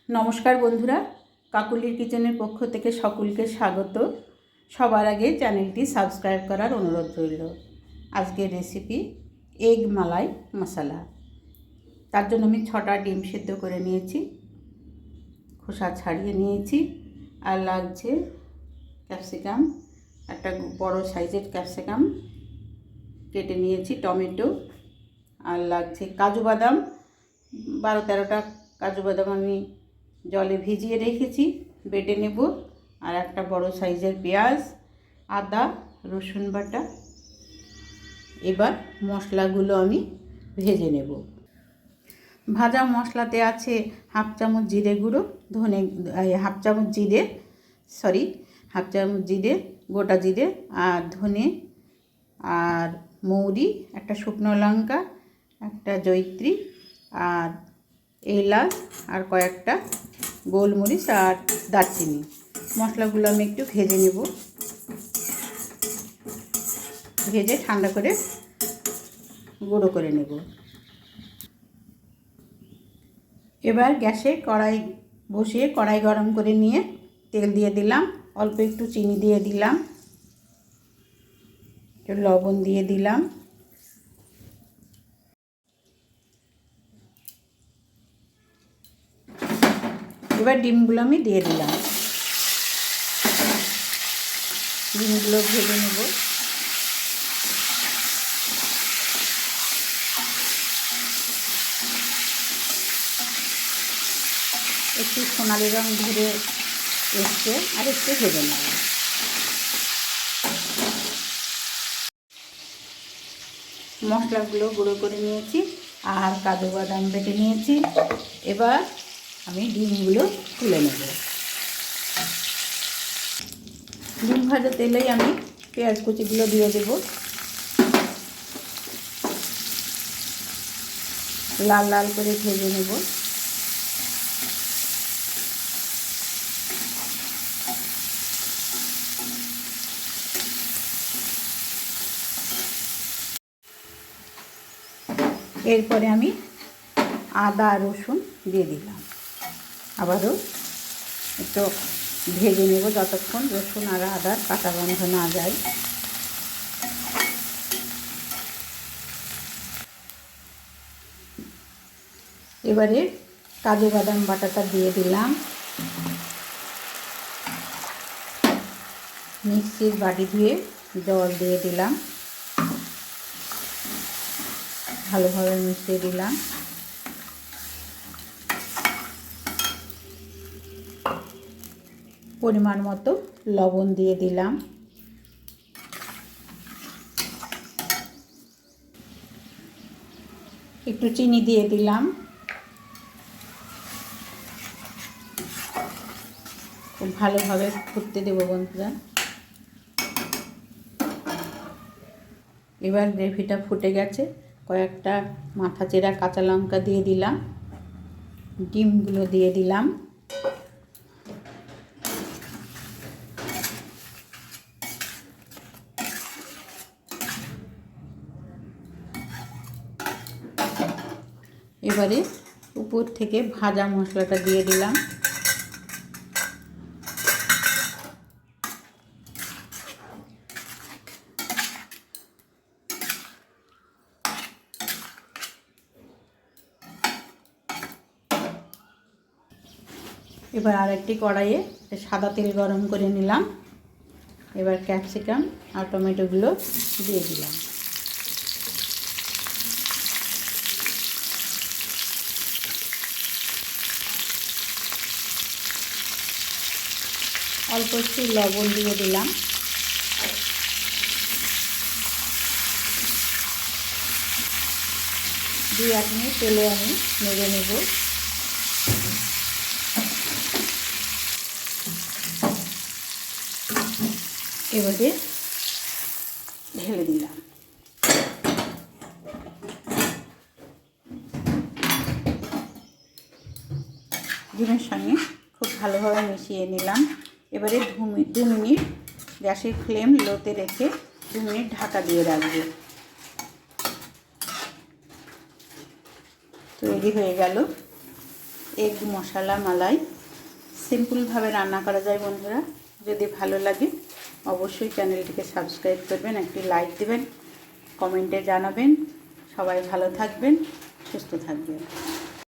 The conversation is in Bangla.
নমস্কার বন্ধুরা, কাকুলির কিচেনের পক্ষ থেকে সকলকে স্বাগত। সবার আগে চ্যানেলটি সাবস্ক্রাইব করার অনুরোধ রইল। আজকের রেসিপি এগ মালাই মশলা। তার জন্য আমি 6টা ডিম সিদ্ধ করে নিয়েছি, খোসা ছাড়িয়ে নিয়েছি। আর লাগছে ক্যাপসিকাম, একটা বড় সাইজের ক্যাপসিকাম কেটে নিয়েছি, টমেটো, আর লাগছে কাজু বাদাম। 12-13টা কাজু বাদাম আমি জলে ভিজিয়ে রেখেছি, বেটে নেব। আর একটা বড় সাইজের পেঁয়াজ, আদা, রসুন বাটা। এবার মশলাগুলো আমি ভেজে নেব। ভাজা মশলাতে আছে হাফ চামচ জিরে গুঁড়ো, হাফ চামচ জিরে, গোটা জিরে, আর ধনে, আর মৌরি, একটা শুকনো লঙ্কা, একটা জয়িত্রী, আর এলাচ, আর কয়েকটা গোলমরিচ, আর দারচিনি। মশলাগুলো আমি একটু ভেজে নেব, ভেজে ঠান্ডা করে গুঁড়ো করে নেব। এবার গ্যাসে কড়াই বসিয়ে কড়াই গরম করে নিয়ে তেল দিয়ে দিলাম, অল্প একটু চিনি দিয়ে দিলাম, একটু লবণ দিয়ে দিলাম। এবার ডিমগুলো আমি দিয়ে দিলাম, ডিমগুলো ভেজে নেব। একটু সোনালি রং ধরে এসছে, আর একটু ভেজে নেব। মশলাগুলো গুঁড়ো করে নিয়েছি, আর কাজু বাদাম বেটে নিয়েছি। এবার আমি ডিমগুলো তুলে নেব। ডিম ভাজা তেলেই আমি পেঁয়াজ কুচিগুলো দিয়ে দেব, লাল লাল করে ভেজে নেব। এরপরে আমি আদা রসুন দিয়ে দিলাম, আবারও একটু ভেজে নেব যতক্ষণ রসুন আর আদার কাঁচা গন্ধ না যায়। এবারে কাজু বাদাম বাটাটা দিয়ে দিলাম, মিক্সির বাটি ধুয়ে জল দিয়ে দিলাম, ভালোভাবে মিশিয়ে দিলাম। পরিমাণ মতো লবণ দিয়ে দিলাম, একটু চিনি দিয়ে দিলাম। খুব ভালোভাবে ফুটতে দেবো বন্ধুরা। এবার গ্রেভিটা ফুটে গেছে, কয়েকটা মাথা চেরা কাঁচা লঙ্কা দিয়ে দিলাম, ডিমগুলো দিয়ে দিলাম। এবারে উপর থেকে ভাজা মশলাটা দিয়ে দিলাম। এবার আরেকটি কড়াইয়ে সাদা তেল গরম করে নিলাম। এবার ক্যাপসিকাম আর টমেটোগুলো দিয়ে দিলাম। অল্প একটু লবণ দিয়ে দিলাম। দুই এক মিনিট তেলে আমি নেড়ে নেব। এবারে ঢেলে দিলাম। ডিমের সঙ্গে খুব ভালোভাবে মিশিয়ে নিলাম। এবারে 2 মিনিট গ্যাসের ফ্লেম লোতে রেখে 2 মিনিট ঢাকা দিয়ে রাখবো। তৈরি হয়ে গেল এগ মশলা মালাই সিম্পলভাবে রান্না করা যায় বন্ধুরা। যদি ভালো লাগে অবশ্যই চ্যানেলটিকে সাবস্ক্রাইব করবেন, একটি লাইক দেবেন, কমেন্টে জানাবেন। সবাই ভালো থাকবেন, সুস্থ থাকবেন।